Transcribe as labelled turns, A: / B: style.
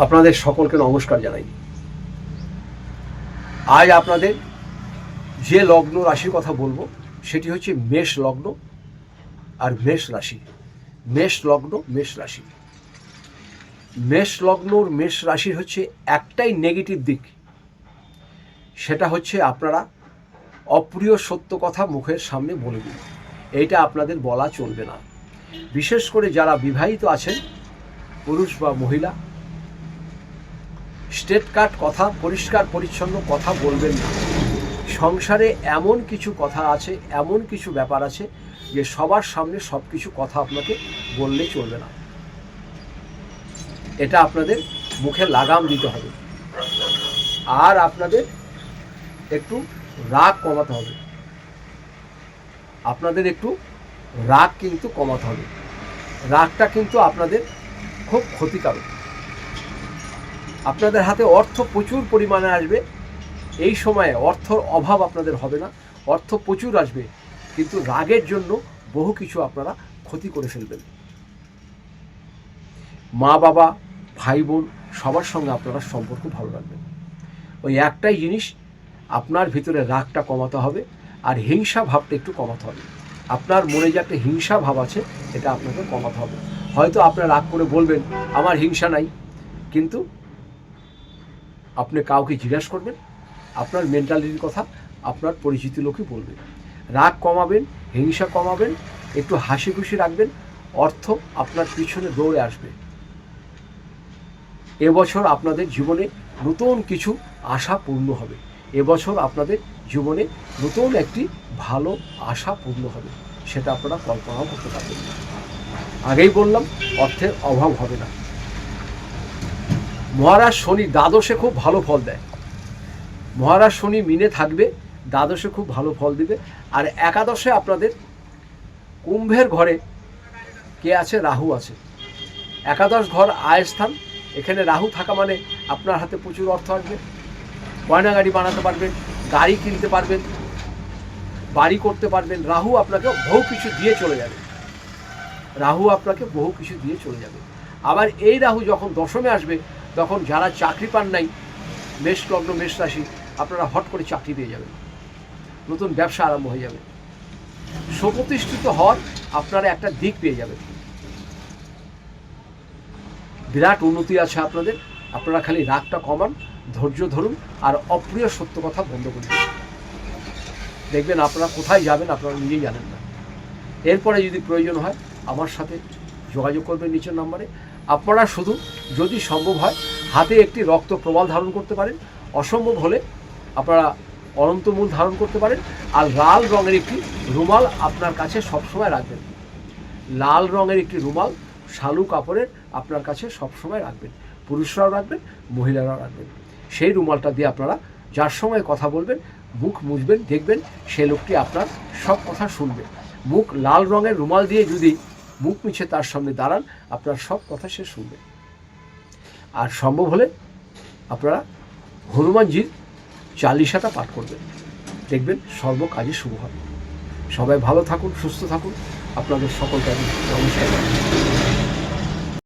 A: আপনাদের সকলকে নমস্কার জানাই। আজ আপনাদের যে লগ্ন রাশির কথা বলবো সেটি হচ্ছে মেষ লগ্ন আর মেষ রাশি। মেষ লগ্ন মেষ রাশি। মেষ লগ্নর মেষ রাশির হচ্ছে একটাই নেগেটিভ দিক, সেটা হচ্ছে আপনারা অপ্রিয় সত্য কথা মুখের সামনে বলে দিন। এইটা আপনাদের বলা চলবে না। বিশেষ করে যারা বিবাহিত আছেন, পুরুষ বা মহিলা, স্ট্রেট কাট কথা, পরিষ্কার পরিচ্ছন্ন কথা বলবেন না। সংসারে এমন কিছু কথা আছে, এমন কিছু ব্যাপার আছে যে সবার সামনে সব কিছু কথা আপনাকে বললে চলবে না। এটা আপনাদের মুখে লাগাম দিতে হবে। আর আপনাদের একটু রাগ কমাতে হবে। আপনাদের একটু রাগ কিন্তু কমাতে হবে। রাগটা কিন্তু আপনাদের খুব ক্ষতিকারক। আপনাদের হাতে অর্থ প্রচুর পরিমাণে আসবে। এই সময়ে অর্থর অভাব আপনাদের হবে না, অর্থ প্রচুর আসবে, কিন্তু রাগের জন্য বহু কিছু আপনারা ক্ষতি করে ফেলবেন। মা বাবা, ভাই বোন সবার সঙ্গে আপনারা সম্পর্ক ভালো রাখবেন। ওই একটাই জিনিস, আপনার ভিতরে রাগটা কমাতে হবে আর হিংসা ভাবটা একটু কমাতে হবে। আপনার মনে যে একটা হিংসা ভাব আছে, এটা আপনাকে কমাতে হবে। হয়তো আপনার রাগ করে বলবেন আমার হিংসা নাই, কিন্তু আপনি কাউকে জিজ্ঞাসা করবেন, আপনার মেন্টালিটির কথা আপনার পরিচিত লোকই বলবে। রাগ কমাবেন, হিংসা কমাবেন, একটু হাসি খুশি রাখবেন, অর্থ আপনার পিছনে দৌড়ে আসবে। এবছর আপনাদের জীবনে নতুন কিছু আশা পূর্ণ হবে। এবছর আপনাদের জীবনে নতুন একটি ভালো আশা পূর্ণ হবে, সেটা আপনারা কল্পনাও করতে পারবেন না। আগেই বললাম, অর্থের অভাব হবে না। মহারাজ শনি দ্বাদশে খুব ভালো ফল দেয়। মহারাজ শনি মিনে থাকবে, দ্বাদশে খুব ভালো ফল দিবে। আর একাদশে আপনাদের কুম্ভের ঘরে কে আছে? রাহু আছে। একাদশ ঘর আয় স্থান, এখানে রাহু থাকা মানে আপনার হাতে প্রচুর অর্থ আসবে। গয়না গাড়ি বানাতে পারবেন, গাড়ি কিনতে পারবেন, বাড়ি করতে পারবেন। রাহু আপনাকে বহু কিছু দিয়ে চলে যাবে। রাহু আপনাকে বহু কিছু দিয়ে চলে যাবে। আবার এই রাহু যখন দশমে আসবে, তখন যারা চাকরি পান নাই, মেষ লগ্ন মেষ রাশি, আপনারা হট করে চাকরি পেয়ে যাবেন, নতুন ব্যবসা আরম্ভ হয়ে যাবে, সুপ্রতিষ্ঠিত হওয়ার আপনারা একটা দিক পেয়ে যাবেন। বিরাট উন্নতি আছে আপনাদের। আপনারা খালি রাগটা কমান, ধৈর্য ধরুন আর অপ্রিয় সত্য কথা বন্ধ করে দিন। দেখবেন আপনারা কোথায় যাবেন আপনারা নিজেই জানেন না। এরপরে যদি প্রয়োজন হয় আমার সাথে যোগাযোগ করবেন নিচের নাম্বারে। আপনারা শুধু যদি সম্ভব হয় হাতে একটি রক্ত প্রবাল ধারণ করতে পারেন, অসম্ভব হলে আপনারা অনন্তমূল ধারণ করতে পারেন। আর লাল রঙের একটি রুমাল আপনার কাছে সবসময় রাখবেন। লাল রঙের একটি রুমাল শালু কাপড়ের আপনার কাছে সবসময় রাখবেন। পুরুষরাও রাখবেন, মহিলারাও রাখবেন। সেই রুমালটা দিয়ে আপনারা যার সঙ্গে কথা বলবেন মুখ মুছবেন, দেখবেন সে লোকটি আপনার সব কথা শুনবে। মুখ লাল রঙের রুমাল দিয়ে যদি মুখ মুছে তার সামনে দাঁড়ান, আপনার সব কথা সে শুনবে। আর সম্ভব হলে আপনারা হনুমানজির চালিশাটা পাঠ করবেন, দেখবেন সর্বকাজে শুভ হবে। সবাই ভালো থাকুন, সুস্থ থাকুন। আপনাদের সকলকে আমি নমস্কার।